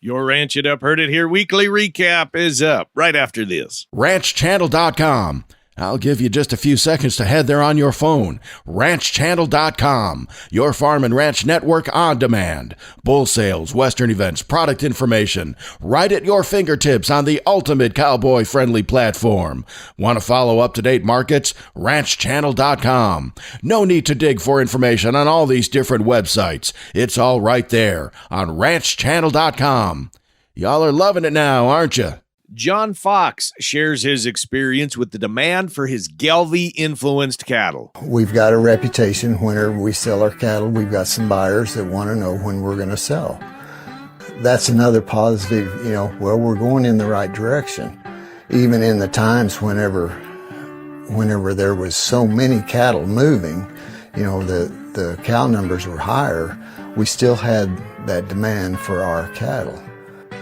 Your Ranch It Up, Heard It Here weekly recap is up right after this. RanchChannel.com. I'll give you just a few seconds to head there on your phone. RanchChannel.com, your farm and ranch network on demand. Bull sales, western events, product information, right at your fingertips on the ultimate cowboy-friendly platform. Want to follow up-to-date markets? RanchChannel.com. No need to dig for information on all these different websites. It's all right there on RanchChannel.com. Y'all are loving it now, aren't you? John Fox shares his experience with the demand for his Gelbvieh-influenced cattle. We've got a reputation whenever we sell our cattle. We've got some buyers that want to know when we're going to sell. That's another positive, we're going in the right direction. Even in the times whenever there was so many cattle moving, the cow numbers were higher, we still had that demand for our cattle.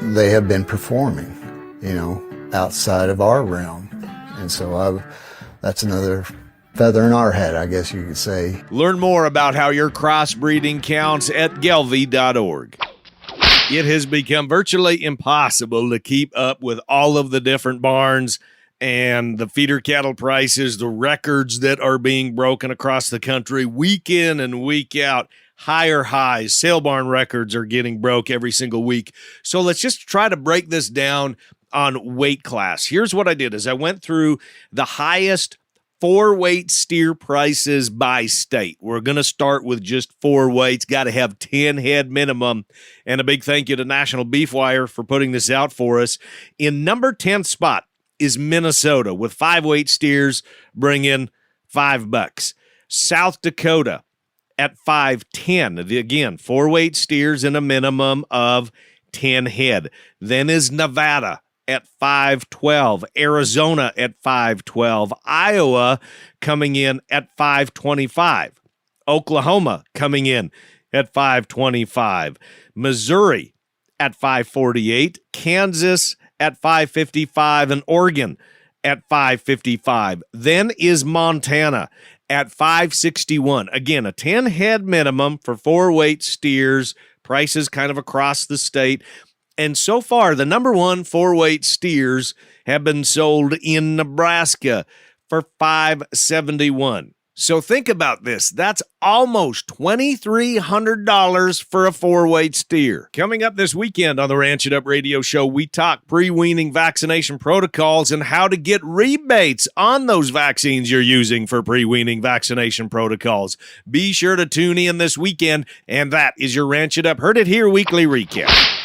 They have been performing, outside of our realm. And so that's another feather in our hat, I guess you could say. Learn more about how your crossbreeding counts at gelbvieh.org. It has become virtually impossible to keep up with all of the different barns and the feeder cattle prices, the records that are being broken across the country week in and week out. Higher highs, sale barn records are getting broke every single week. So let's just try to break this down on weight class. Here's what I did is I went through the highest 4-weight steer prices by state. We're going to start with just 4 weights. Got to have 10 head minimum. And a big thank you to National Beef Wire for putting this out for us. In number 10th spot is Minnesota with 5-weight steers bring in $5. South Dakota at 510. Again, 4-weight steers and a minimum of 10 head. Then is Nevada at 512. Arizona at 512. Iowa coming in at 525. Oklahoma coming in at 525. Missouri at 548. Kansas at 555. And Oregon at 555. Then is Montana at 561. Again, a 10 head minimum for 4-weight steers. Prices kind of across the state. And so far, the number one 4-weight steers have been sold in Nebraska for $571. So think about this. That's almost $2,300 for a 4-weight steer. Coming up this weekend on the Ranch It Up radio show, we talk pre-weaning vaccination protocols and how to get rebates on those vaccines you're using for pre-weaning vaccination protocols. Be sure to tune in this weekend, and that is your Ranch It Up, Heard It Here weekly recap.